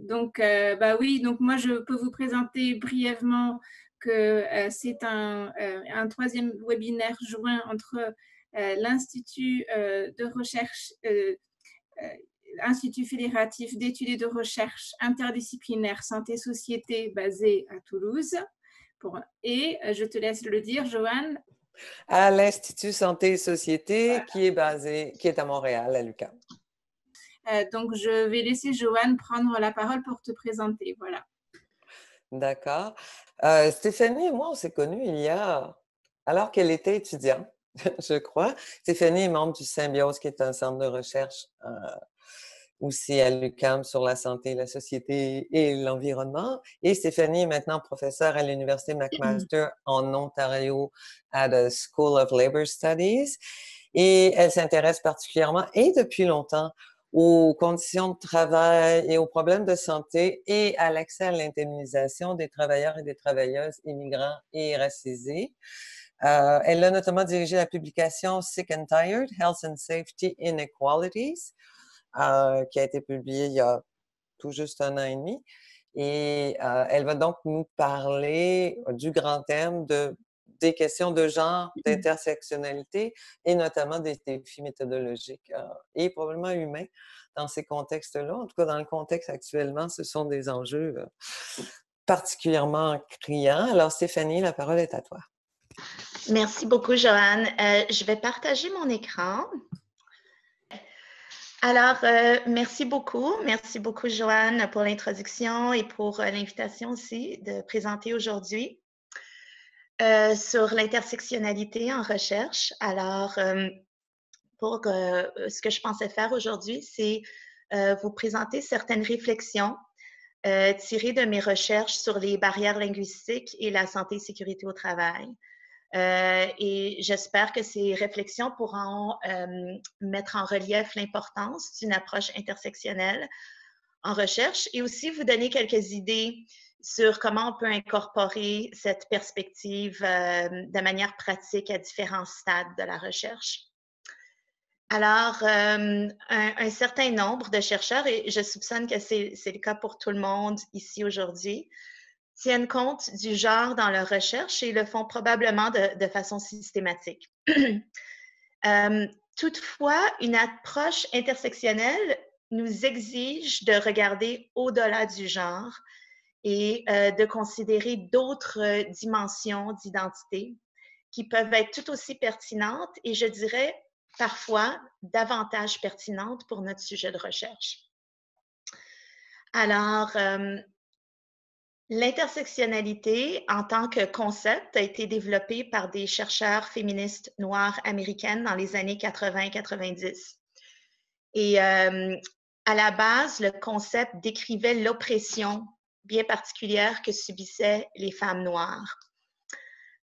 Bah oui, donc moi je peux vous présenter brièvement que c'est un troisième webinaire joint entre l'Institut de recherche, Institut fédératif d'études et de recherche interdisciplinaire santé-société basé à Toulouse. Et je te laisse le dire, Joanne. À l'Institut Santé et Société, voilà, qui est à Montréal, à l'UQAM. Donc, je vais laisser Joanne prendre la parole pour te présenter. Voilà. D'accord. Stéphanie et moi, on s'est connus alors qu'elle était étudiante, je crois. Stéphanie est membre du Symbiose, qui est un centre de recherche aussi à l'UQAM sur la santé, la société et l'environnement. Et Stéphanie est maintenant professeure à l'Université McMaster en Ontario à la School of Labor Studies. Et elle s'intéresse particulièrement et depuis longtemps aux conditions de travail et aux problèmes de santé et à l'accès à l'indemnisation des travailleurs et des travailleuses immigrants et racisés. Elle a notamment dirigé la publication Sick and Tired, Health and Safety Inequalities, qui a été publiée il y a tout juste 1 an et demi. Et elle va donc nous parler du grand thème des questions de genre, d'intersectionnalité et notamment des défis méthodologiques et probablement humains dans ces contextes-là. En tout cas, dans le contexte actuellement, ce sont des enjeux particulièrement criants. Alors, Stéphanie, la parole est à toi. Merci beaucoup, Joanne. Je vais partager mon écran. Alors, merci beaucoup. Merci beaucoup, Joanne, pour l'introduction et pour l'invitation aussi de présenter aujourd'hui sur l'intersectionnalité en recherche. Alors, ce que je pensais faire aujourd'hui, c'est vous présenter certaines réflexions tirées de mes recherches sur les barrières linguistiques et la santé et sécurité au travail. Et j'espère que ces réflexions pourront mettre en relief l'importance d'une approche intersectionnelle en recherche et aussi vous donner quelques idées sur comment on peut incorporer cette perspective de manière pratique à différents stades de la recherche. Alors, un certain nombre de chercheurs, et je soupçonne que c'est le cas pour tout le monde ici aujourd'hui, tiennent compte du genre dans leur recherche et le font probablement de façon systématique. Toutefois, une approche intersectionnelle nous exige de regarder au-delà du genre et de considérer d'autres dimensions d'identité qui peuvent être tout aussi pertinentes et je dirais parfois davantage pertinentes pour notre sujet de recherche. Alors, l'intersectionnalité en tant que concept a été développé par des chercheurs féministes noires américaines dans les années 80-90. Et à la base, le concept décrivait l'oppression bien particulière que subissaient les femmes noires.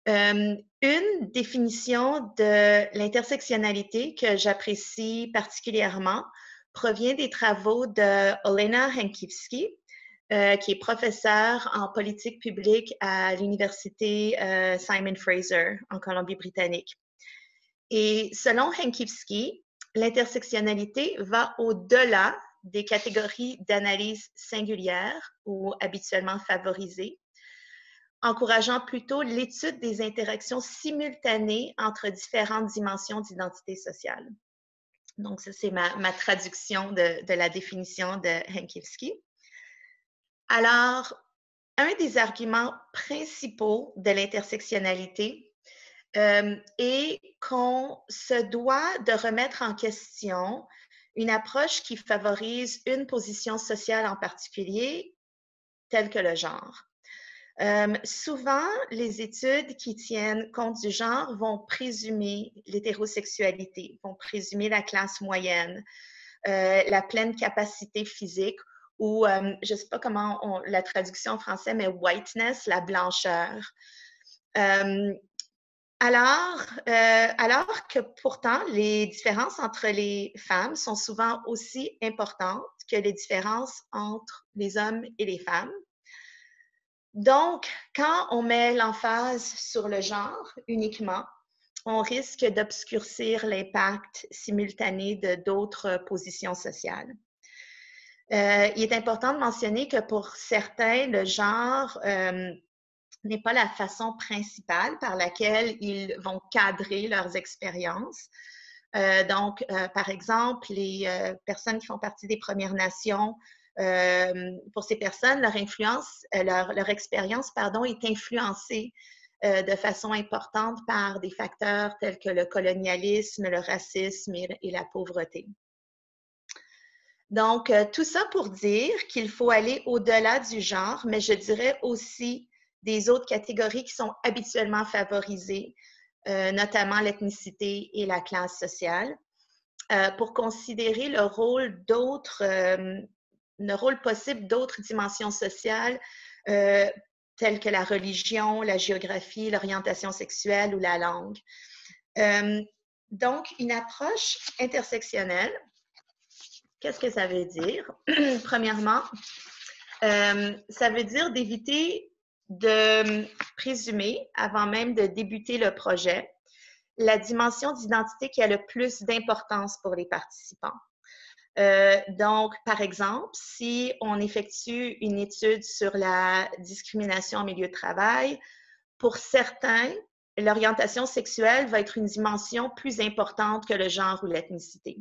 Une définition de l'intersectionnalité que j'apprécie particulièrement provient des travaux de Olena Henkiewski, qui est professeure en politique publique à l'université Simon Fraser en Colombie-Britannique. Et selon Henkiewski, l'intersectionnalité va au-delà des catégories d'analyse singulières ou habituellement favorisées, encourageant plutôt l'étude des interactions simultanées entre différentes dimensions d'identité sociale. Donc, ça, c'est ma traduction de la définition de Henkiewski. Alors, un des arguments principaux de l'intersectionnalité est qu'on se doit de remettre en question une approche qui favorise une position sociale en particulier, telle que le genre. Souvent, les études qui tiennent compte du genre vont présumer l'hétérosexualité, vont présumer la classe moyenne, la pleine capacité physique ou, je ne sais pas comment la traduction en français, mais whiteness, la blancheur. Alors que pourtant, les différences entre les femmes sont souvent aussi importantes que les différences entre les hommes et les femmes. Donc, quand on met l'emphase sur le genre uniquement, on risque d'obscurcir l'impact simultané de d'autres positions sociales. Il est important de mentionner que pour certains, le genre n'est pas la façon principale par laquelle ils vont cadrer leurs expériences. Donc, par exemple, les personnes qui font partie des Premières Nations, pour ces personnes, leur influence, leur expérience, pardon, est influencée de façon importante par des facteurs tels que le colonialisme, le racisme et la pauvreté. Donc, tout ça pour dire qu'il faut aller au-delà du genre, mais je dirais aussi des autres catégories qui sont habituellement favorisées, notamment l'ethnicité et la classe sociale, pour considérer le rôle possible d'autres dimensions sociales, telles que la religion, la géographie, l'orientation sexuelle ou la langue. Donc, une approche intersectionnelle, qu'est-ce que ça veut dire? Premièrement, ça veut dire d'éviter de présumer, avant même de débuter le projet, la dimension d'identité qui a le plus d'importance pour les participants. Donc, par exemple, si on effectue une étude sur la discrimination en milieu de travail, pour certains, l'orientation sexuelle va être une dimension plus importante que le genre ou l'ethnicité.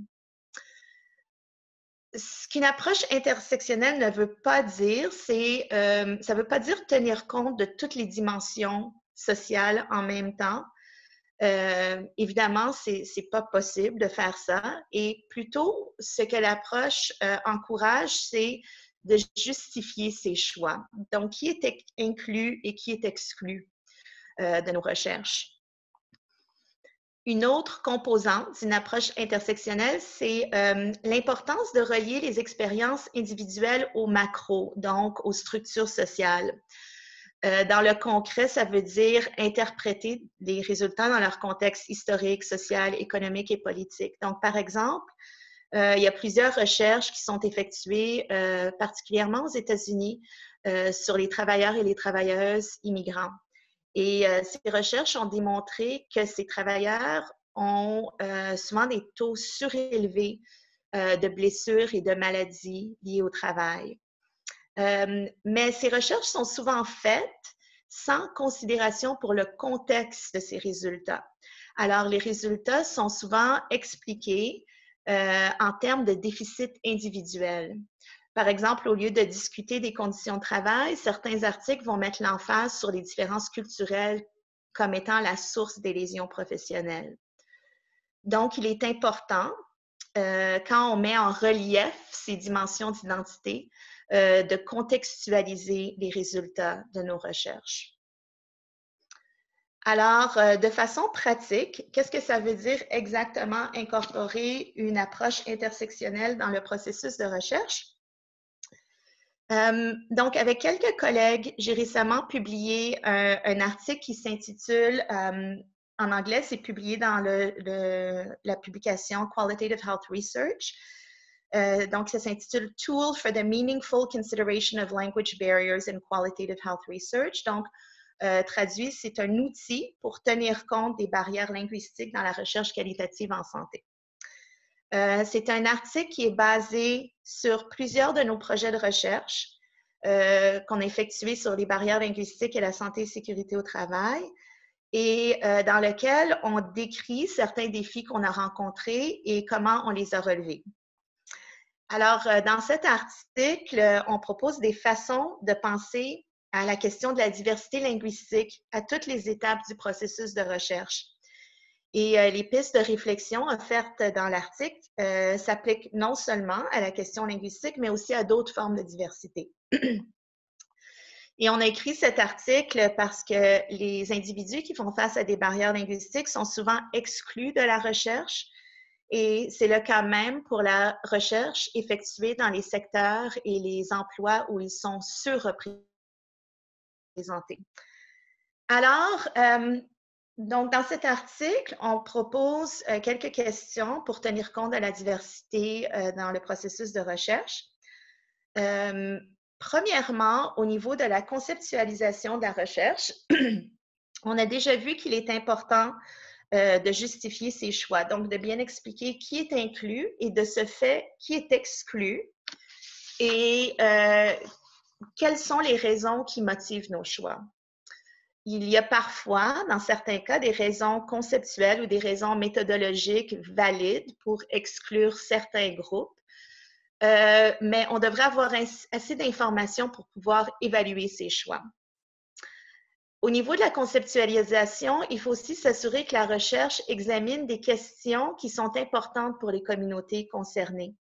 Ce qu'une approche intersectionnelle ne veut pas dire, ça ne veut pas dire tenir compte de toutes les dimensions sociales en même temps. Évidemment, c'est pas possible de faire ça. Et plutôt, ce que l'approche encourage, c'est de justifier ses choix. Donc, qui est inclus et qui est exclu de nos recherches. Une autre composante d'une approche intersectionnelle, c'est l'importance de relier les expériences individuelles au macro, donc aux structures sociales. Dans le concret, ça veut dire interpréter les résultats dans leur contexte historique, social, économique et politique. Donc, par exemple, il y a plusieurs recherches qui sont effectuées, particulièrement aux États-Unis, sur les travailleurs et les travailleuses immigrants. Et ces recherches ont démontré que ces travailleurs ont souvent des taux surélevés de blessures et de maladies liées au travail. Mais ces recherches sont souvent faites sans considération pour le contexte de ces résultats. Alors, les résultats sont souvent expliqués en termes de déficit individuel. Par exemple, au lieu de discuter des conditions de travail, certains articles vont mettre l'emphase sur les différences culturelles comme étant la source des lésions professionnelles. Donc, il est important, quand on met en relief ces dimensions d'identité, de contextualiser les résultats de nos recherches. Alors, de façon pratique, qu'est-ce que ça veut dire exactement incorporer une approche intersectionnelle dans le processus de recherche? Donc, avec quelques collègues, j'ai récemment publié un article qui s'intitule, en anglais, c'est publié dans la publication Qualitative Health Research. Donc, ça s'intitule « Tool for the Meaningful Consideration of Language Barriers in Qualitative Health Research ». Donc, traduit, c'est un outil pour tenir compte des barrières linguistiques dans la recherche qualitative en santé. C'est un article qui est basé sur plusieurs de nos projets de recherche qu'on a effectués sur les barrières linguistiques et la santé et sécurité au travail et dans lequel on décrit certains défis qu'on a rencontrés et comment on les a relevés. Alors, dans cet article, on propose des façons de penser à la question de la diversité linguistique à toutes les étapes du processus de recherche. Et les pistes de réflexion offertes dans l'article s'appliquent non seulement à la question linguistique, mais aussi à d'autres formes de diversité. Et on a écrit cet article parce que les individus qui font face à des barrières linguistiques sont souvent exclus de la recherche. Et c'est le cas même pour la recherche effectuée dans les secteurs et les emplois où ils sont surreprésentés. Alors, donc, dans cet article, on propose quelques questions pour tenir compte de la diversité dans le processus de recherche. Premièrement, au niveau de la conceptualisation de la recherche, on a déjà vu qu'il est important de justifier ses choix, donc de bien expliquer qui est inclus et de ce fait qui est exclu Et quelles sont les raisons qui motivent nos choix? Il y a parfois, dans certains cas, des raisons conceptuelles ou des raisons méthodologiques valides pour exclure certains groupes, mais on devrait avoir assez d'informations pour pouvoir évaluer ces choix. Au niveau de la conceptualisation, il faut aussi s'assurer que la recherche examine des questions qui sont importantes pour les communautés concernées.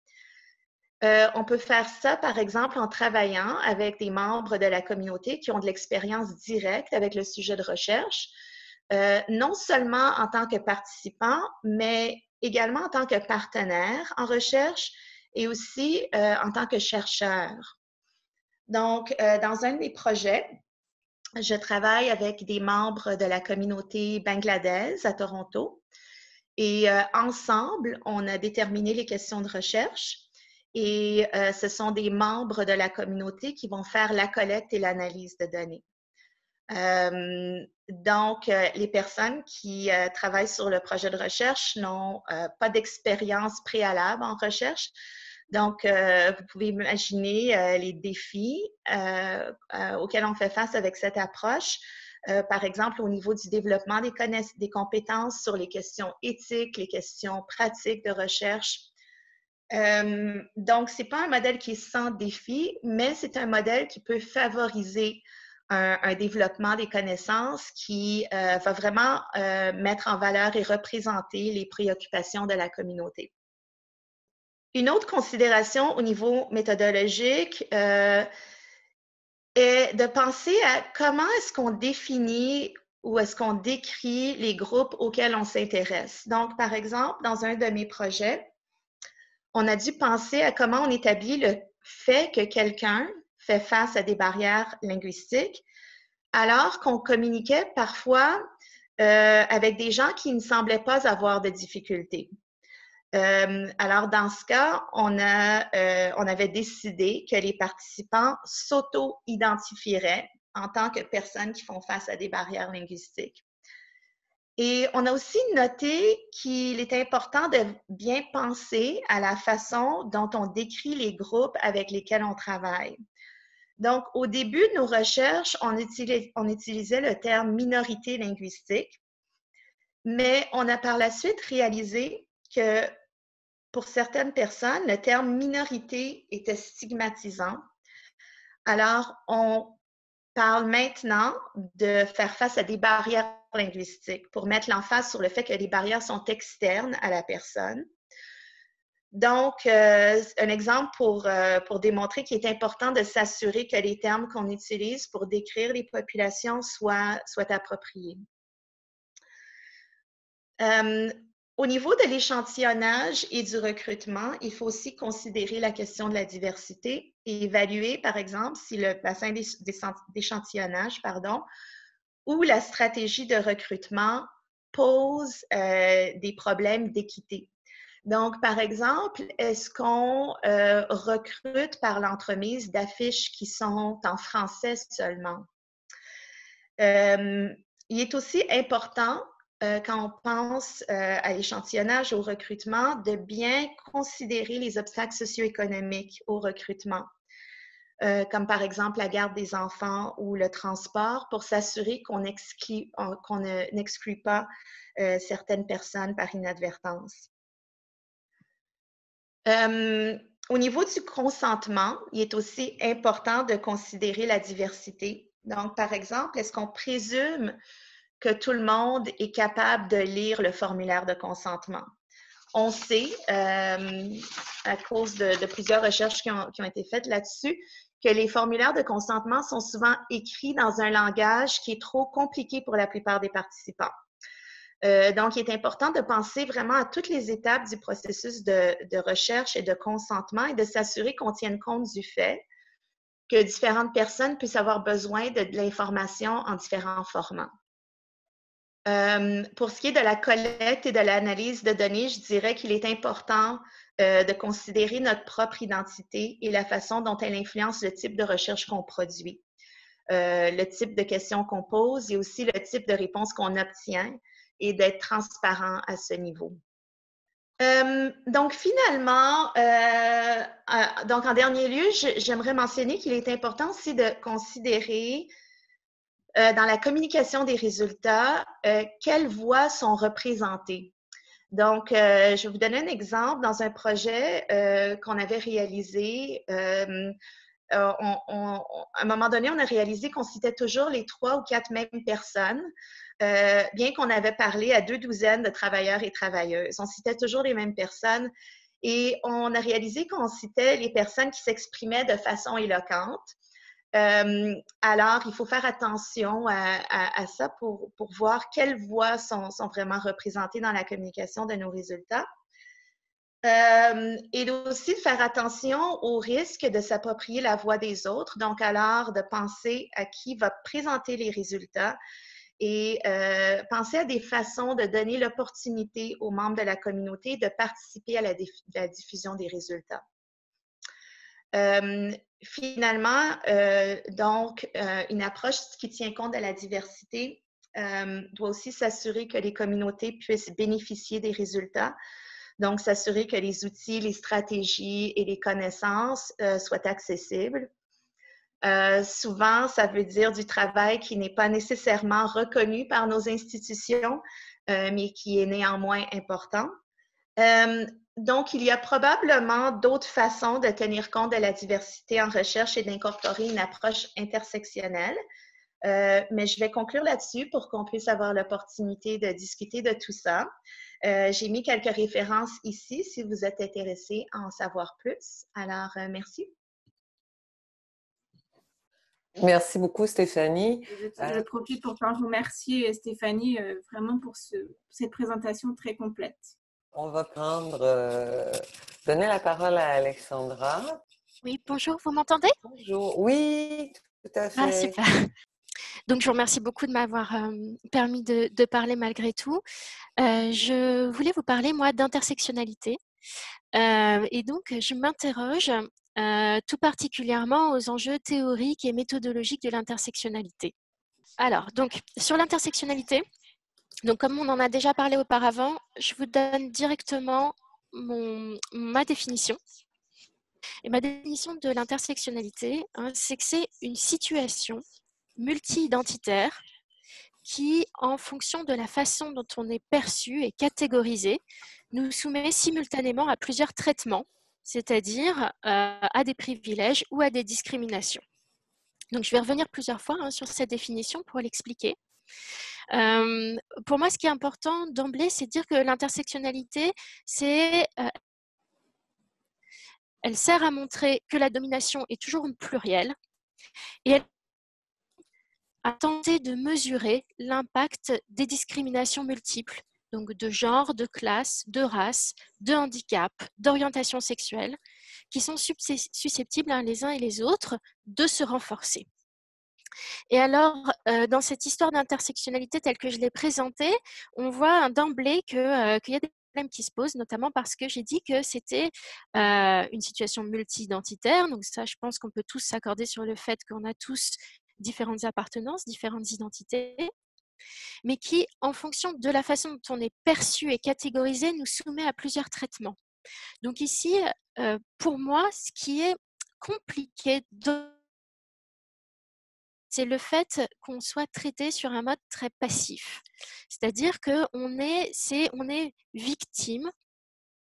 On peut faire ça, par exemple, en travaillant avec des membres de la communauté qui ont de l'expérience directe avec le sujet de recherche, non seulement en tant que participants, mais également en tant que partenaires en recherche et aussi en tant que chercheurs. Donc, dans un de mes projets, je travaille avec des membres de la communauté bangladaise à Toronto et ensemble, on a déterminé les questions de recherche. Et ce sont des membres de la communauté qui vont faire la collecte et l'analyse de données. Donc, les personnes qui travaillent sur le projet de recherche n'ont pas d'expérience préalable en recherche. Donc, vous pouvez imaginer les défis auxquels on fait face avec cette approche. Par exemple, au niveau du développement des compétences sur les questions éthiques, les questions pratiques de recherche. Donc, ce n'est pas un modèle qui est sans défi, mais c'est un modèle qui peut favoriser un développement des connaissances qui va vraiment mettre en valeur et représenter les préoccupations de la communauté. Une autre considération au niveau méthodologique est de penser à comment est-ce qu'on définit ou est-ce qu'on décrit les groupes auxquels on s'intéresse. Donc, par exemple, dans un de mes projets, on a dû penser à comment on établit le fait que quelqu'un fait face à des barrières linguistiques, alors qu'on communiquait parfois avec des gens qui ne semblaient pas avoir de difficultés. Alors, dans ce cas, on avait décidé que les participants s'auto-identifieraient en tant que personnes qui font face à des barrières linguistiques. Et on a aussi noté qu'il est important de bien penser à la façon dont on décrit les groupes avec lesquels on travaille. Donc, au début de nos recherches, on utilisait le terme minorité linguistique, mais on a par la suite réalisé que pour certaines personnes, le terme minorité était stigmatisant. Alors, on parle maintenant de faire face à des barrières linguistiques pour mettre l'emphase sur le fait que les barrières sont externes à la personne. Donc, un exemple pour démontrer qu'il est important de s'assurer que les termes qu'on utilise pour décrire les populations soient appropriés. Au niveau de l'échantillonnage et du recrutement, il faut aussi considérer la question de la diversité et évaluer, par exemple, si le bassin d'échantillonnage, ou la stratégie de recrutement pose des problèmes d'équité. Donc, par exemple, est-ce qu'on recrute par l'entremise d'affiches qui sont en français seulement? Il est aussi important quand on pense à l'échantillonnage, au recrutement, de bien considérer les obstacles socio-économiques au recrutement, comme par exemple la garde des enfants ou le transport, pour s'assurer qu'on n'exclut pas certaines personnes par inadvertance. Au niveau du consentement, il est aussi important de considérer la diversité. Donc, par exemple, est-ce qu'on présume que tout le monde est capable de lire le formulaire de consentement? On sait, à cause de plusieurs recherches qui ont été faites là-dessus, que les formulaires de consentement sont souvent écrits dans un langage qui est trop compliqué pour la plupart des participants. Donc, il est important de penser vraiment à toutes les étapes du processus de recherche et de consentement et de s'assurer qu'on tienne compte du fait que différentes personnes puissent avoir besoin de l'information en différents formats. Pour ce qui est de la collecte et de l'analyse de données, je dirais qu'il est important de considérer notre propre identité et la façon dont elle influence le type de recherche qu'on produit, le type de questions qu'on pose et aussi le type de réponse qu'on obtient et d'être transparent à ce niveau. Donc, finalement, donc en dernier lieu, j'aimerais mentionner qu'il est important aussi de considérer dans la communication des résultats, quelles voix sont représentées. Donc, je vais vous donner un exemple. Dans un projet qu'on avait réalisé, à un moment donné, on a réalisé qu'on citait toujours les 3 ou 4 mêmes personnes, bien qu'on avait parlé à 2 douzaines de travailleurs et travailleuses. On citait toujours les mêmes personnes et on a réalisé qu'on citait les personnes qui s'exprimaient de façon éloquente. Alors, il faut faire attention à ça pour voir quelles voix sont vraiment représentées dans la communication de nos résultats. Et aussi de faire attention au risque de s'approprier la voix des autres. Donc, alors, de penser à qui va présenter les résultats et penser à des façons de donner l'opportunité aux membres de la communauté de participer à la diffusion des résultats. Finalement, donc, une approche qui tient compte de la diversité doit aussi s'assurer que les communautés puissent bénéficier des résultats. Donc, s'assurer que les outils, les stratégies et les connaissances soient accessibles. Souvent, ça veut dire du travail qui n'est pas nécessairement reconnu par nos institutions, mais qui est néanmoins important. Donc, il y a probablement d'autres façons de tenir compte de la diversité en recherche et d'incorporer une approche intersectionnelle. Mais je vais conclure là-dessus pour qu'on puisse avoir l'opportunité de discuter de tout ça. J'ai mis quelques références ici si vous êtes intéressés à en savoir plus. Alors, merci. Merci beaucoup, Stéphanie. Je profite pour t'en remercier, Stéphanie, vraiment pour cette présentation très complète. On va donner la parole à Alexandra. Oui, bonjour, vous m'entendez? Bonjour, oui, tout à fait. Ah, super. Donc, je vous remercie beaucoup de m'avoir permis de parler malgré tout. Je voulais vous parler, moi, d'intersectionnalité. Et donc, je m'interroge tout particulièrement aux enjeux théoriques et méthodologiques de l'intersectionnalité. Alors, donc, sur l'intersectionnalité, donc, comme on en a déjà parlé auparavant, je vous donne directement ma définition. Et ma définition de l'intersectionnalité, c'est que c'est une situation multi-identitaire qui, en fonction de la façon dont on est perçu et catégorisé, nous soumet simultanément à plusieurs traitements, c'est-à-dire à des privilèges ou à des discriminations. Donc, je vais revenir plusieurs fois sur cette définition pour l'expliquer. Pour moi, ce qui est important d'emblée, c'est de dire que l'intersectionnalité, elle sert à montrer que la domination est toujours plurielle et elle a tenté de mesurer l'impact des discriminations multiples, donc de genre, de classe, de race, de handicap, d'orientation sexuelle, qui sont susceptibles les uns et les autres de se renforcer. Et alors, dans cette histoire d'intersectionnalité telle que je l'ai présentée, on voit d'emblée qu'il y a des problèmes qui se posent, notamment parce que j'ai dit que c'était une situation multi-identitaire. Donc ça, je pense qu'on peut tous s'accorder sur le fait qu'on a tous différentes appartenances, différentes identités, mais qui, en fonction de la façon dont on est perçu et catégorisé, nous soumet à plusieurs traitements. Donc ici, pour moi, ce qui est compliqué c'est le fait qu'on soit traité sur un mode très passif. C'est-à-dire qu'on est victime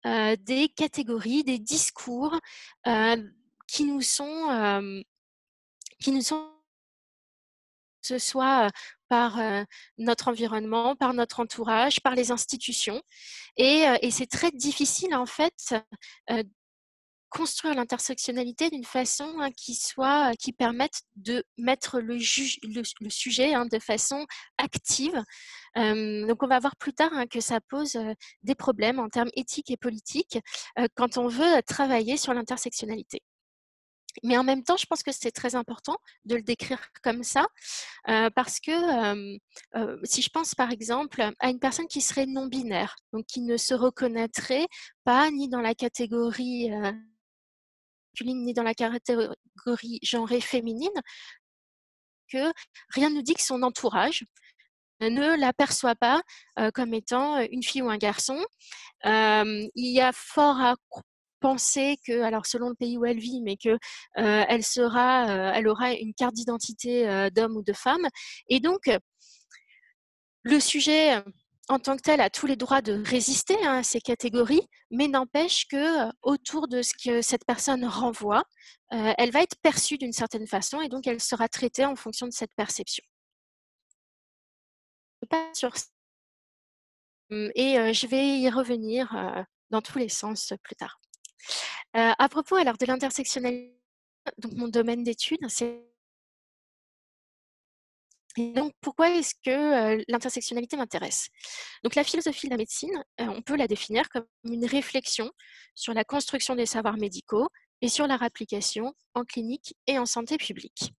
des catégories, des discours qui nous sont, ce soit par notre environnement, par notre entourage, par les institutions. Et c'est très difficile, en fait, construire l'intersectionnalité d'une façon qui permette de mettre le sujet de façon active. Donc, on va voir plus tard que ça pose des problèmes en termes éthiques et politiques quand on veut travailler sur l'intersectionnalité. Mais en même temps, je pense que c'est très important de le décrire comme ça, parce que si je pense par exemple à une personne qui serait non-binaire, donc qui ne se reconnaîtrait pas ni dans la catégorie ni dans la catégorie genrée féminine, que rien ne nous dit que son entourage ne l'aperçoit pas comme étant une fille ou un garçon. Il y a fort à penser que, alors selon le pays où elle vit, mais que elle aura une carte d'identité d'homme ou de femme. Et donc, le sujet en tant que tel a tous les droits de résister à ces catégories, mais n'empêche que autour de ce que cette personne renvoie, elle va être perçue d'une certaine façon et donc elle sera traitée en fonction de cette perception. Pas sur et je vais y revenir dans tous les sens plus tard. À propos alors de l'intersectionnalité, donc mon domaine d'étude, c'est et donc pourquoi est-ce que l'intersectionnalité m'intéresse? Donc la philosophie de la médecine, on peut la définir comme une réflexion sur la construction des savoirs médicaux et sur leur application en clinique et en santé publique.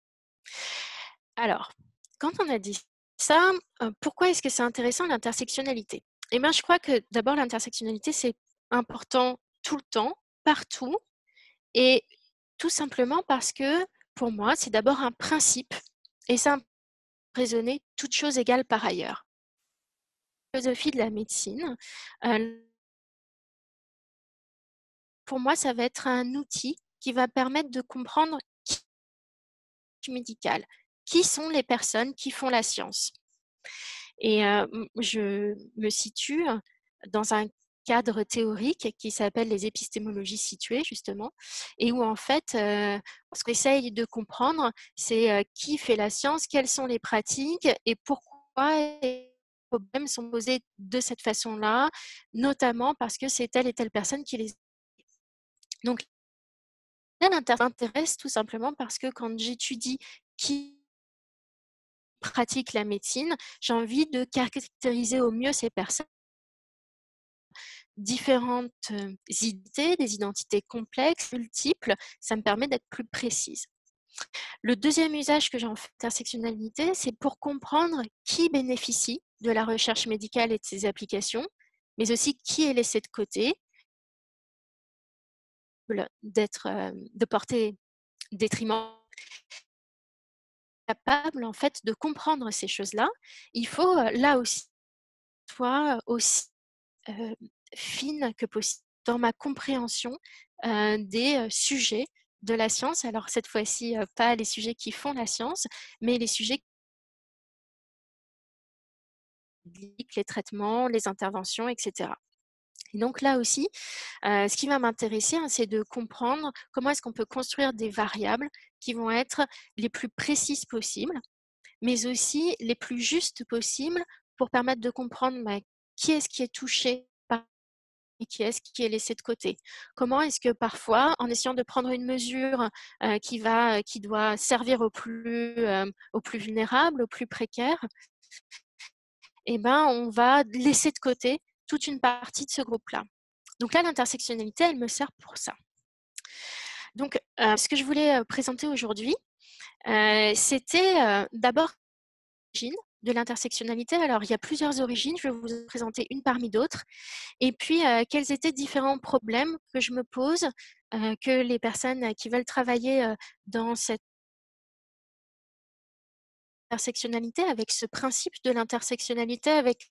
Alors, quand on a dit ça, pourquoi est-ce que c'est intéressant l'intersectionnalité? Eh bien, je crois que d'abord l'intersectionnalité, c'est important tout le temps, partout, et tout simplement parce que pour moi, c'est d'abord un principe et ça raisonner toutes choses égales par ailleurs. La philosophie de la médecine, pour moi, ça va être un outil qui va permettre de comprendre qui est médical, qui sont les personnes qui font la science. Et je me situe dans un cadre théorique qui s'appelle les épistémologies situées, justement, et où en fait, ce qu'on essaye de comprendre, c'est qui fait la science, quelles sont les pratiques et pourquoi les problèmes sont posés de cette façon-là, notamment parce que c'est telle et telle personne qui les... Donc, ça m'intéresse tout simplement parce que quand j'étudie qui pratique la médecine, j'ai envie de caractériser au mieux ces personnes, différentes idées, des identités complexes, multiples, ça me permet d'être plus précise. Le deuxième usage que j'en fais d'intersectionnalité, c'est pour comprendre qui bénéficie de la recherche médicale et de ses applications, mais aussi qui est laissé de côté, de porter détriment. Capable en fait de comprendre ces choses-là, il faut là aussi soit aussi fine que possible dans ma compréhension des sujets de la science. Alors cette fois-ci, pas les sujets qui font la science, mais les sujets les traitements, les interventions, etc. Et donc là aussi, ce qui va m'intéresser, c'est de comprendre comment est-ce qu'on peut construire des variables qui vont être les plus précises possibles, mais aussi les plus justes possibles pour permettre de comprendre qui est-ce qui est touché par et qui est-ce qui est laissé de côté. Comment est-ce que parfois, en essayant de prendre une mesure qui doit servir aux plus vulnérables, aux plus précaires, eh ben, on va laisser de côté toute une partie de ce groupe-là. Donc là, l'intersectionnalité, elle me sert pour ça. Donc, ce que je voulais présenter aujourd'hui, c'était d'abord l'origine de l'intersectionnalité. Alors, il y a plusieurs origines, je vais vous en présenter une parmi d'autres. Et puis, quels étaient différents problèmes que je me pose, que les personnes qui veulent travailler dans cette intersectionnalité, avec ce principe de l'intersectionnalité avec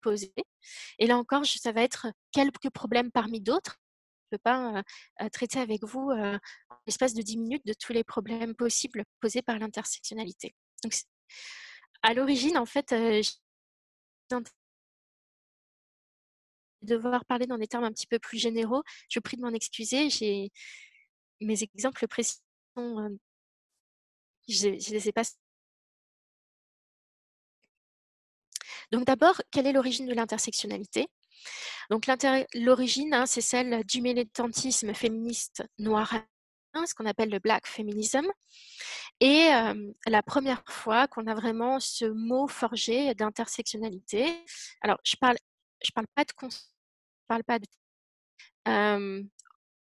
posé. Et là encore, ça va être quelques problèmes parmi d'autres. Je ne peux pas traiter avec vous en l'espace de 10 minutes de tous les problèmes possibles posés par l'intersectionnalité. Donc, à l'origine, en fait, j'ai devoir parler dans des termes un petit peu plus généraux. Je prie de m'en excuser. J'ai mes exemples précis je les ai pas. Donc d'abord, quelle est l'origine de l'intersectionnalité? Donc l'origine, c'est celle du militantisme féministe noir, ce qu'on appelle le black feminism. Et la première fois qu'on a vraiment ce mot forgé d'intersectionnalité. Alors, je parle pas de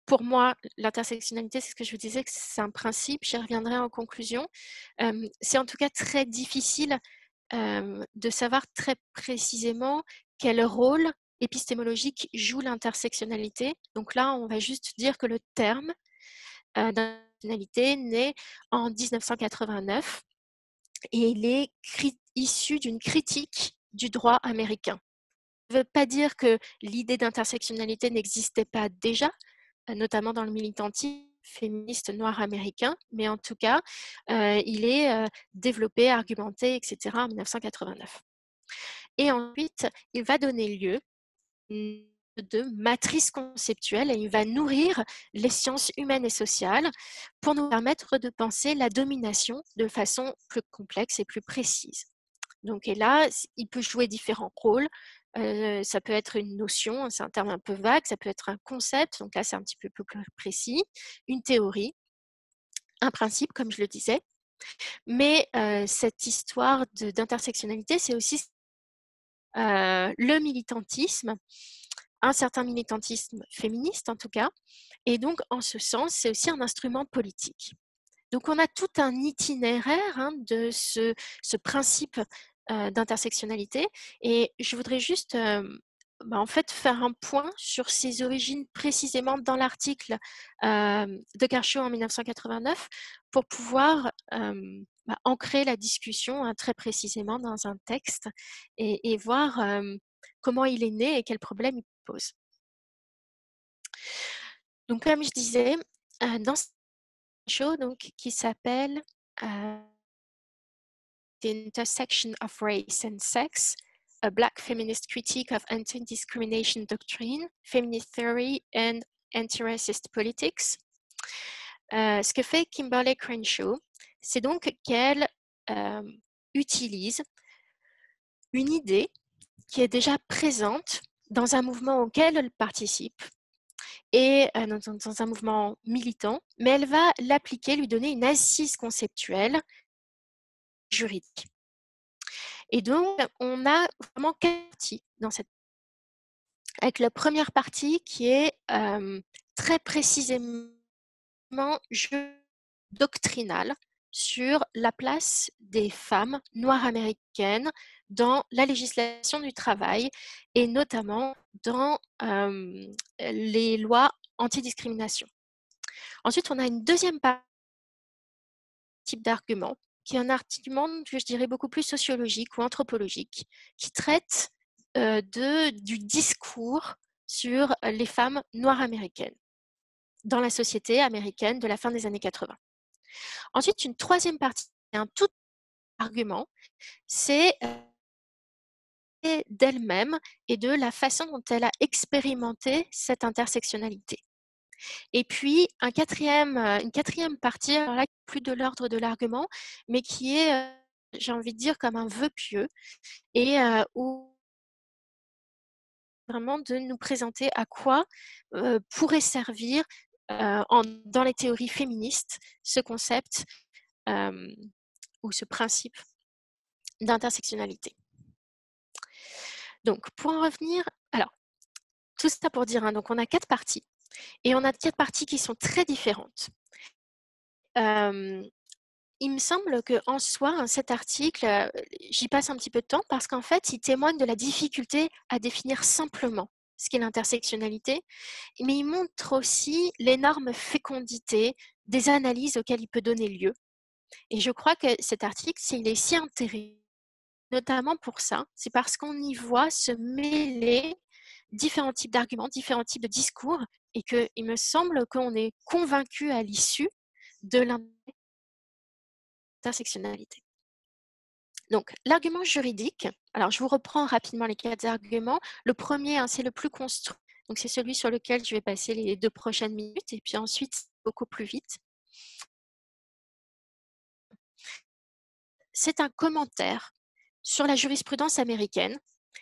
pour moi, l'intersectionnalité, c'est ce que je vous disais, que c'est un principe, j'y reviendrai en conclusion. C'est en tout cas très difficile de savoir très précisément quel rôle épistémologique joue l'intersectionnalité. Donc là, on va juste dire que le terme d'intersectionnalité naît en 1989 et il est issu d'une critique du droit américain. Ça ne veut pas dire que l'idée d'intersectionnalité n'existait pas déjà, notamment dans le militantisme féministe noir américain, mais en tout cas, il est développé, argumenté, etc. en 1989. Et ensuite, il va donner lieu de matrice conceptuelle et il va nourrir les sciences humaines et sociales pour nous permettre de penser la domination de façon plus complexe et plus précise. Donc, et là, il peut jouer différents rôles. Ça peut être une notion, c'est un terme un peu vague, ça peut être un concept, donc là c'est un petit peu plus précis, une théorie, un principe, comme je le disais. Mais cette histoire d'intersectionnalité, c'est aussi le militantisme, un certain militantisme féministe en tout cas, et donc en ce sens, c'est aussi un instrument politique. Donc on a tout un itinéraire de ce principe d'intersectionnalité, et je voudrais juste en fait faire un point sur ses origines précisément dans l'article de Kershaw en 1989 pour pouvoir ancrer la discussion très précisément dans un texte et voir comment il est né et quels problèmes il pose. Donc comme je disais, dans ce show qui s'appelle The Intersection of Race and Sex, a Black Feminist Critique of Anti-Discrimination Doctrine, Feminist Theory and Anti-Racist Politics. Ce que fait Kimberlé Crenshaw, c'est donc qu'elle utilise une idée qui est déjà présente dans un mouvement auquel elle participe et dans un mouvement militant, mais elle va l'appliquer, lui donner une assise conceptuelle juridique. Et donc, on a vraiment 4 parties dans cette. Avec la première partie qui est très précisément doctrinale sur la place des femmes noires américaines dans la législation du travail et notamment dans les lois anti-discrimination. Ensuite, on a une deuxième type d'argument qui est un argument que je dirais beaucoup plus sociologique ou anthropologique qui traite du discours sur les femmes noires américaines dans la société américaine de la fin des années 80. Ensuite, une troisième partie, un tout argument, c'est d'elle-même et de la façon dont elle a expérimenté cette intersectionnalité. Et puis, une quatrième partie, alors là, plus de l'ordre de l'argument, mais qui est, j'ai envie de dire, comme un vœu pieux, et où vraiment de nous présenter à quoi pourrait servir dans les théories féministes ce concept ou ce principe d'intersectionnalité. Donc, pour en revenir, alors, tout ça pour dire, donc on a 4 parties, et on a 4 parties qui sont très différentes. Il me semble qu'en soi, cet article, j'y passe un petit peu de temps parce qu'en fait, il témoigne de la difficulté à définir simplement ce qu'est l'intersectionnalité, mais il montre aussi l'énorme fécondité des analyses auxquelles il peut donner lieu. Et je crois que cet article, s'il est si intéressant, notamment pour ça, c'est parce qu'on y voit se mêler différents types d'arguments, différents types de discours, et qu'il me semble qu'on est convaincu à l'issue de l'intersectionnalité. Donc, l'argument juridique, alors je vous reprends rapidement les 4 arguments. Le premier, c'est le plus construit, donc c'est celui sur lequel je vais passer les 2 prochaines minutes, et puis ensuite, beaucoup plus vite. C'est un commentaire sur la jurisprudence américaine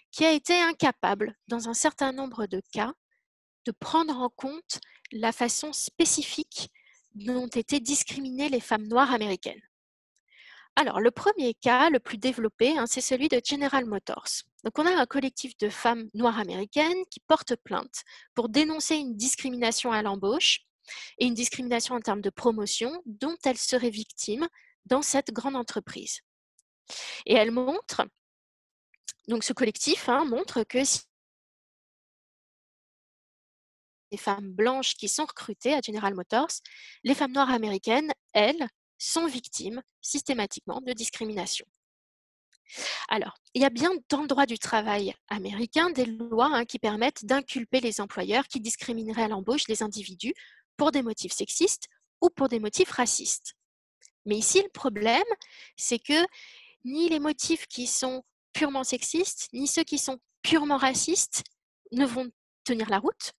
qui a été incapable, dans un certain nombre de cas, de prendre en compte la façon spécifique dont étaient discriminées les femmes noires américaines. Alors, le premier cas, le plus développé, c'est celui de General Motors. Donc, on a un collectif de femmes noires américaines qui portent plainte pour dénoncer une discrimination à l'embauche et une discrimination en termes de promotion dont elles seraient victimes dans cette grande entreprise. Et elles montrent, donc ce collectif montre que si les femmes blanches qui sont recrutées à General Motors, les femmes noires américaines, elles, sont victimes systématiquement de discrimination. Alors, il y a bien dans le droit du travail américain des lois qui permettent d'inculper les employeurs qui discrimineraient à l'embauche les individus pour des motifs sexistes ou pour des motifs racistes. Mais ici, le problème, c'est que ni les motifs qui sont purement sexistes, ni ceux qui sont purement racistes ne vont tenir la route,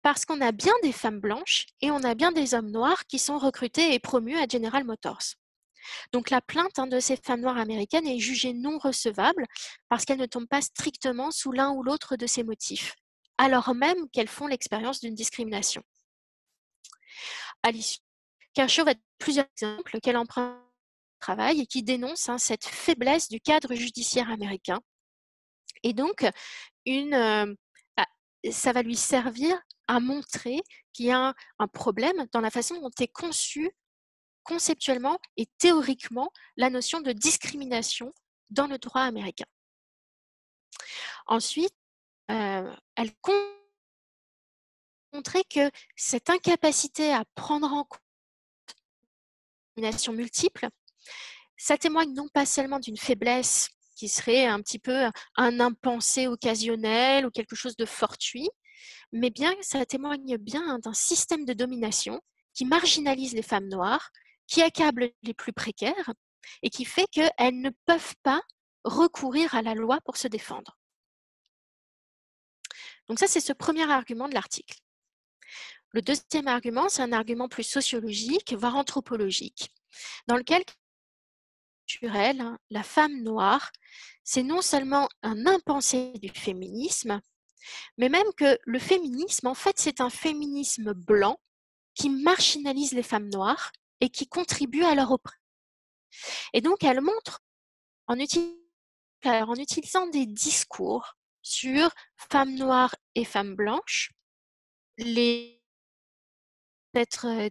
parce qu'on a bien des femmes blanches et on a bien des hommes noirs qui sont recrutés et promus à General Motors. Donc la plainte de ces femmes noires américaines est jugée non recevable parce qu'elles ne tombent pas strictement sous l'un ou l'autre de ces motifs, alors même qu'elles font l'expérience d'une discrimination. À l'issue, Kershaw va donner plusieurs exemples qu'elle emprunte au travail et qui dénoncent cette faiblesse du cadre judiciaire américain. Et donc, ça va lui servir à montrer qu'il y a un problème dans la façon dont est conçue conceptuellement et théoriquement la notion de discrimination dans le droit américain. Ensuite, elle montrait que cette incapacité à prendre en compte les discriminations multiples, ça témoigne non pas seulement d'une faiblesse qui serait un petit peu un impensé occasionnel ou quelque chose de fortuit, mais bien ça témoigne bien d'un système de domination qui marginalise les femmes noires, qui accable les plus précaires et qui fait qu'elles ne peuvent pas recourir à la loi pour se défendre. Donc ça, c'est ce premier argument de l'article. Le deuxième argument, c'est un argument plus sociologique, voire anthropologique, dans lequel la femme noire, c'est non seulement un impensé du féminisme, mais même que le féminisme, en fait, c'est un féminisme blanc qui marginalise les femmes noires et qui contribue à leur oppression. Et donc, elle montre, en utilisant des discours sur femmes noires et femmes blanches, les être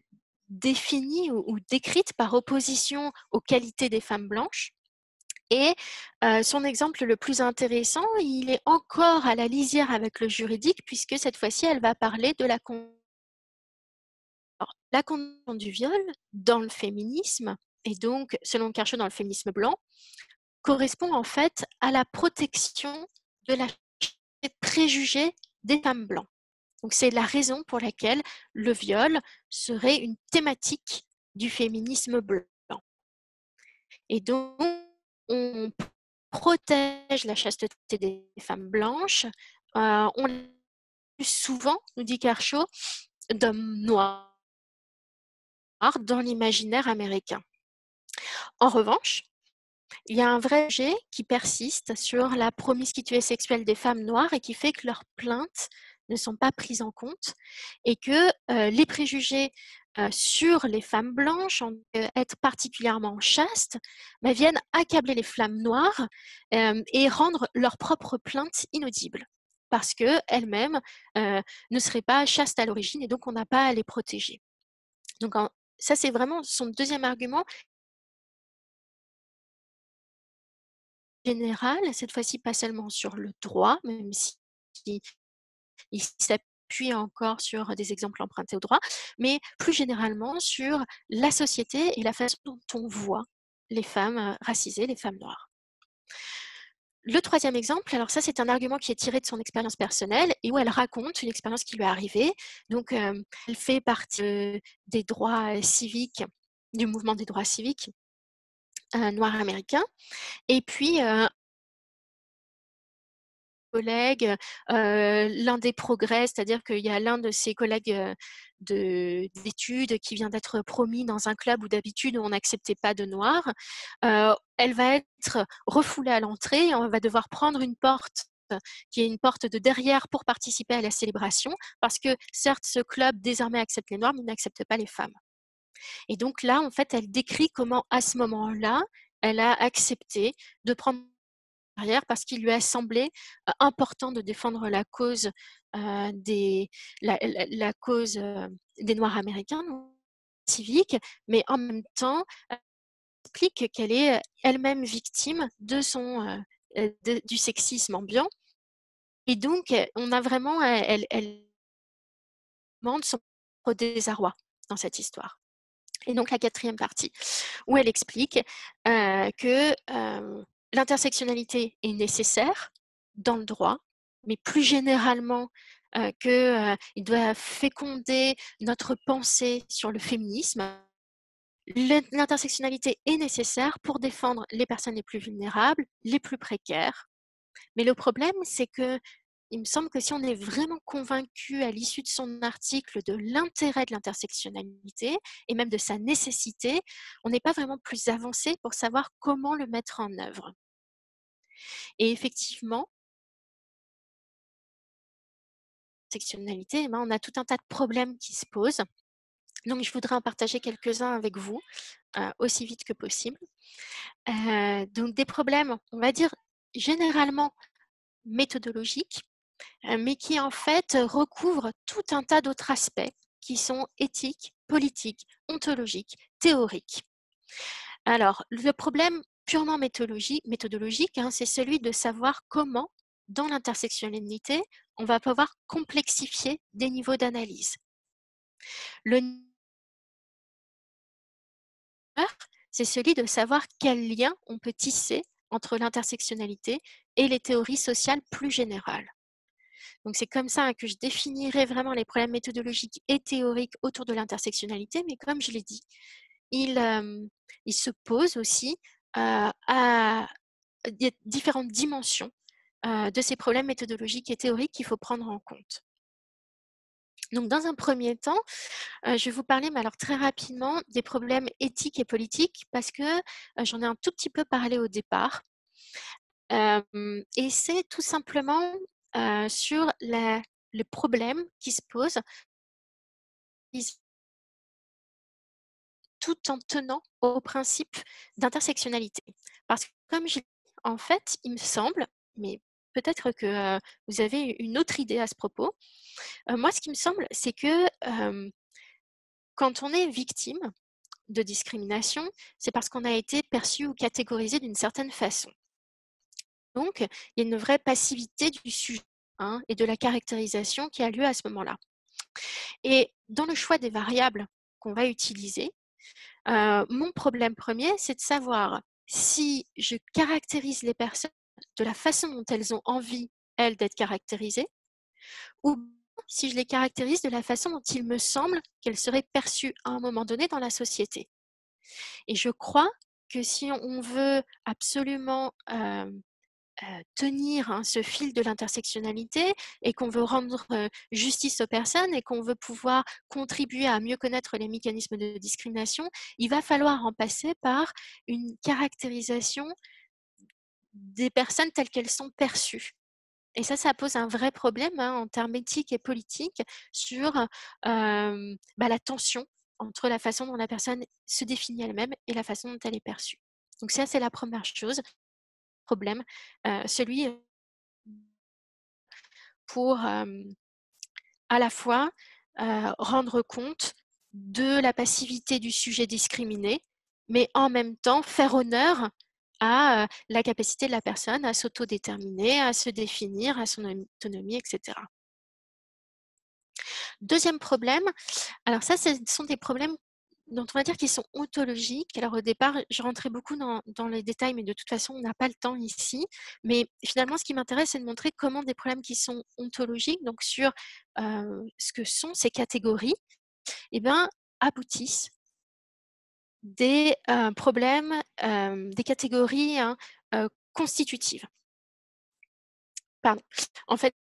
définies ou décrites par opposition aux qualités des femmes blanches. Et son exemple le plus intéressant, il est encore à la lisière avec le juridique, puisque cette fois-ci, elle va parler de la condition du viol dans le féminisme, et donc, selon Kershaw, dans le féminisme blanc, correspond en fait à la protection de la préjugés des femmes blancs. Donc, c'est la raison pour laquelle le viol serait une thématique du féminisme blanc. Et donc, on protège la chasteté des femmes blanches. On l'a plus souvent, nous dit Kershaw, d'hommes noirs dans l'imaginaire américain. En revanche, il y a un vrai sujet qui persiste sur la promiscuité sexuelle des femmes noires et qui fait que leurs plaintes ne sont pas prises en compte et que les préjugés sur les femmes blanches, être particulièrement chastes, viennent accabler les femmes noires et rendre leurs propres plaintes inaudibles parce qu'elles-mêmes ne seraient pas chastes à l'origine et donc on n'a pas à les protéger. Donc ça, c'est vraiment son deuxième argument. Général, cette fois-ci pas seulement sur le droit, même si il s'appuie encore sur des exemples empruntés au droit, mais plus généralement sur la société et la façon dont on voit les femmes racisées, les femmes noires. Le troisième exemple, alors ça c'est un argument qui est tiré de son expérience personnelle et où elle raconte une expérience qui lui est arrivée. Donc elle fait partie des droits civiques, du mouvement des droits civiques noirs américains. Et puis collègue, l'un des progrès, c'est-à-dire qu'il y a l'un de ses collègues d'études qui vient d'être promis dans un club où d'habitude on n'acceptait pas de noirs. Elle va être refoulée à l'entrée et on va devoir prendre une porte qui est une porte de derrière pour participer à la célébration parce que certes ce club désormais accepte les noirs mais n'accepte pas les femmes. Et donc là en fait elle décrit comment à ce moment-là elle a accepté de prendre parce qu'il lui a semblé important de défendre la cause des Noirs américains civiques, mais en même temps explique qu'elle est elle-même victime de du sexisme ambiant. Et donc, on a vraiment, elle demande son désarroi dans cette histoire. Et donc la quatrième partie, où elle explique que l'intersectionnalité est nécessaire dans le droit, mais plus généralement qu'il doit féconder notre pensée sur le féminisme. L'intersectionnalité est nécessaire pour défendre les personnes les plus vulnérables, les plus précaires. Mais le problème, c'est que il me semble que si on est vraiment convaincu à l'issue de son article de l'intérêt de l'intersectionnalité et même de sa nécessité, on n'est pas vraiment plus avancé pour savoir comment le mettre en œuvre. Et effectivement, l'intersectionnalité, on a tout un tas de problèmes qui se posent. Donc, je voudrais en partager quelques-uns avec vous, aussi vite que possible. Donc, des problèmes, on va dire, généralement méthodologiques, mais qui en fait recouvrent tout un tas d'autres aspects qui sont éthiques, politiques, ontologiques, théoriques. Alors, le problème purement méthodologique, c'est celui de savoir comment, dans l'intersectionnalité, on va pouvoir complexifier des niveaux d'analyse. Le c'est celui de savoir quel lien on peut tisser entre l'intersectionnalité et les théories sociales plus générales. Donc c'est comme ça que je définirai vraiment les problèmes méthodologiques et théoriques autour de l'intersectionnalité, mais comme je l'ai dit, il se pose aussi à différentes dimensions de ces problèmes méthodologiques et théoriques qu'il faut prendre en compte. Donc, dans un premier temps, je vais vous parler, mais alors très rapidement, des problèmes éthiques et politiques parce que j'en ai un tout petit peu parlé au départ. Et c'est tout simplement sur le problème qui se pose tout en tenant au principe d'intersectionnalité. Parce que comme je l'ai dit, en fait, il me semble, mais peut-être que vous avez une autre idée à ce propos, moi, ce qui me semble, c'est que quand on est victime de discrimination, c'est parce qu'on a été perçu ou catégorisé d'une certaine façon. Donc, il y a une vraie passivité du sujet et de la caractérisation qui a lieu à ce moment-là. Et dans le choix des variables qu'on va utiliser, mon problème premier, c'est de savoir si je caractérise les personnes de la façon dont elles ont envie, elles, d'être caractérisées, ou si je les caractérise de la façon dont il me semble qu'elles seraient perçues à un moment donné dans la société. Et je crois que si on veut absolument tenir ce fil de l'intersectionnalité et qu'on veut rendre justice aux personnes et qu'on veut pouvoir contribuer à mieux connaître les mécanismes de discrimination, il va falloir en passer par une caractérisation des personnes telles qu'elles sont perçues. Et ça pose un vrai problème en termes éthiques et politiques sur la tension entre la façon dont la personne se définit elle-même et la façon dont elle est perçue. Donc ça, c'est la première chose, problème, celui pour à la fois rendre compte de la passivité du sujet discriminé, mais en même temps faire honneur à la capacité de la personne à s'autodéterminer, à se définir, à son autonomie, etc. Deuxième problème, alors ça, ce sont des problèmes dont on va dire qu'ils sont ontologiques. Alors au départ, je rentrais beaucoup dans les détails, mais de toute façon, on n'a pas le temps ici. Mais finalement, ce qui m'intéresse, c'est de montrer comment des problèmes qui sont ontologiques, donc sur ce que sont ces catégories, aboutissent des problèmes, des catégories constitutives. Pardon. En fait,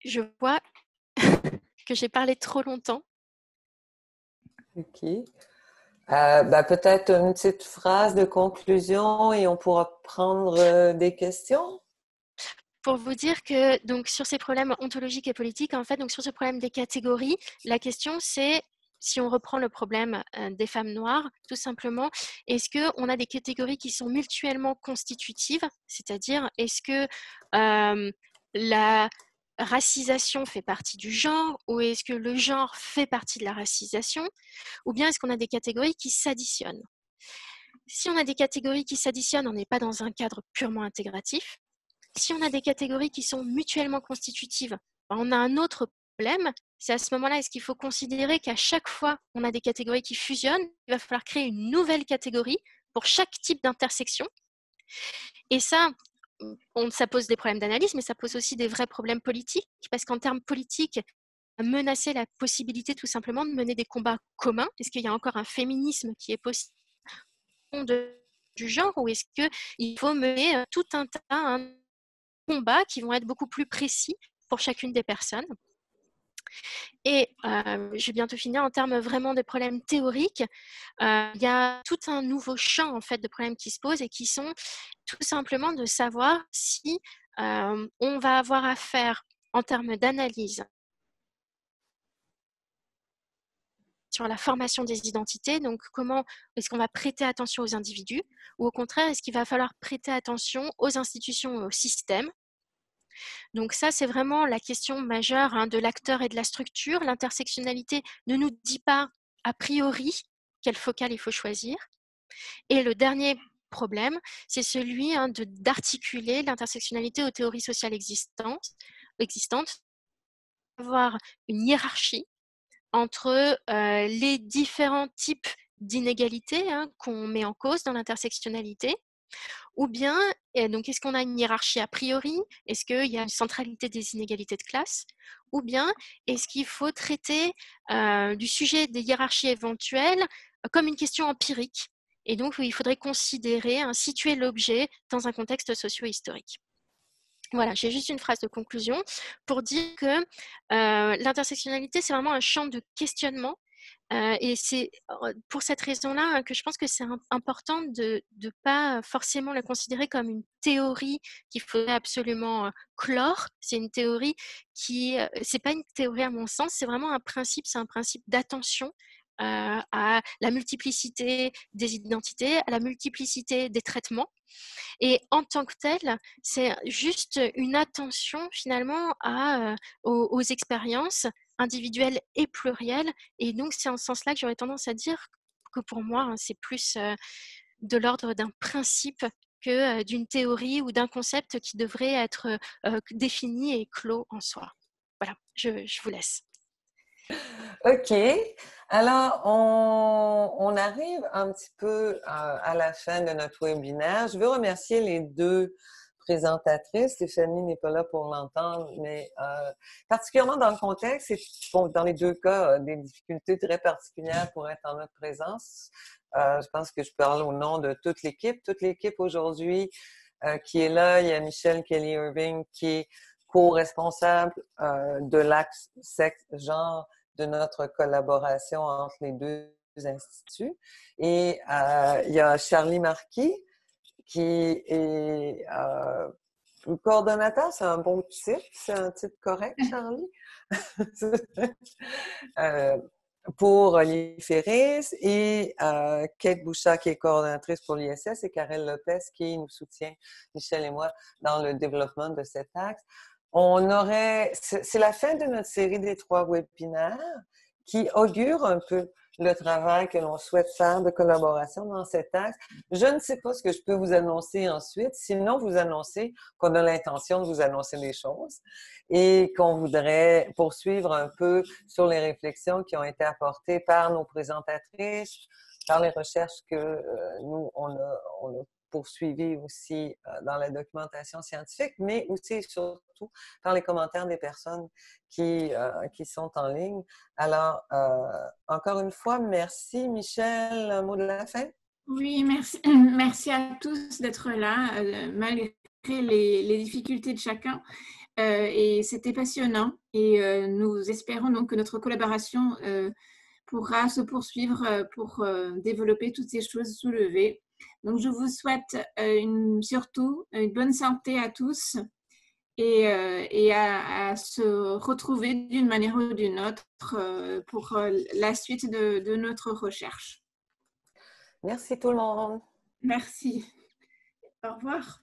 je vois que j'ai parlé trop longtemps. OK. Peut-être une petite phrase de conclusion et on pourra prendre des questions. Pour vous dire que donc sur ces problèmes ontologiques et politiques, en fait, donc sur ce problème des catégories, la question c'est, si on reprend le problème des femmes noires, tout simplement, est-ce qu'on a des catégories qui sont mutuellement constitutives, c'est-à-dire est-ce que la racisation fait partie du genre ou est-ce que le genre fait partie de la racisation, ou bien est-ce qu'on a des catégories qui s'additionnent? Si on a des catégories qui s'additionnent, on n'est pas dans un cadre purement intégratif. Si on a des catégories qui sont mutuellement constitutives, on a un autre problème, c'est à ce moment-là, est-ce qu'il faut considérer qu'à chaque fois on a des catégories qui fusionnent, il va falloir créer une nouvelle catégorie pour chaque type d'intersection. Et ça pose des problèmes d'analyse, mais ça pose aussi des vrais problèmes politiques, parce qu'en termes politiques, menacer la possibilité tout simplement de mener des combats communs. Est-ce qu'il y a encore un féminisme qui est possible du genre, ou est-ce qu'il faut mener tout un tas de combats qui vont être beaucoup plus précis pour chacune des personnes? Et je vais bientôt finir en termes vraiment de problèmes théoriques. Il y a tout un nouveau champ en fait de problèmes qui se posent et qui sont tout simplement de savoir si on va avoir à faire en termes d'analyse sur la formation des identités, donc comment est-ce qu'on va prêter attention aux individus, ou au contraire, est-ce qu'il va falloir prêter attention aux institutions et aux systèmes. Donc ça, c'est vraiment la question majeure de l'acteur et de la structure. L'intersectionnalité ne nous dit pas a priori quelle focale il faut choisir. Et le dernier problème, c'est celui d'articuler l'intersectionnalité aux théories sociales existantes, avoir une hiérarchie entre les différents types d'inégalités qu'on met en cause dans l'intersectionnalité, ou bien, donc est-ce qu'on a une hiérarchie a priori? Est-ce qu'il y a une centralité des inégalités de classe? Ou bien, est-ce qu'il faut traiter du sujet des hiérarchies éventuelles comme une question empirique? Et donc, il faudrait considérer, situer l'objet dans un contexte socio-historique. Voilà, j'ai juste une phrase de conclusion pour dire que l'intersectionnalité, c'est vraiment un champ de questionnement. Et c'est pour cette raison-là que je pense que c'est important de ne pas forcément la considérer comme une théorie qu'il faudrait absolument clore. C'est une théorie c'est pas une théorie à mon sens, c'est vraiment un principe, c'est un principe d'attention à la multiplicité des identités, à la multiplicité des traitements. Et en tant que tel, c'est juste une attention finalement aux expériences individuelles et plurielles. Et donc, c'est en ce sens-là que j'aurais tendance à dire que pour moi, c'est plus de l'ordre d'un principe que d'une théorie ou d'un concept qui devrait être défini et clos en soi. Voilà, je vous laisse. OK. Alors, on arrive un petit peu à la fin de notre webinaire. Je veux remercier les deux présentatrices. Stéphanie n'est pas là pour l'entendre, mais particulièrement dans le contexte, bon, dans les deux cas, des difficultés très particulières pour être en notre présence. Je pense que je parle au nom de toute l'équipe. Toute l'équipe aujourd'hui qui est là, il y a Michelle Kelly-Irving qui est co-responsable de l'axe sexe-genre de notre collaboration entre les deux instituts. Et il y a Charlie Marquis qui est le coordonnateur, c'est un bon titre, c'est un titre correct, Charlie? Pour l'IFERIS et Kate Bouchard qui est coordonnatrice pour l'ISS et Karel Lopez qui nous soutient, Michel et moi, dans le développement de cet axe. C'est la fin de notre série des 3 webinaires qui augure un peu le travail que l'on souhaite faire de collaboration dans cet axe. Je ne sais pas ce que je peux vous annoncer ensuite, sinon vous annoncer qu'on a l'intention de vous annoncer des choses et qu'on voudrait poursuivre un peu sur les réflexions qui ont été apportées par nos présentatrices, par les recherches que nous, on a poursuivies aussi dans la documentation scientifique, mais aussi et surtout par les commentaires des personnes qui sont en ligne. Alors, encore une fois, merci. Michel, un mot de la fin? Oui, merci. Merci à tous d'être là, malgré les difficultés de chacun. Et c'était passionnant. Et nous espérons donc que notre collaboration pourra se poursuivre pour développer toutes ces choses soulevées. Donc, je vous souhaite surtout une bonne santé à tous et à se retrouver d'une manière ou d'une autre pour la suite de notre recherche. Merci tout le monde. Merci. Au revoir.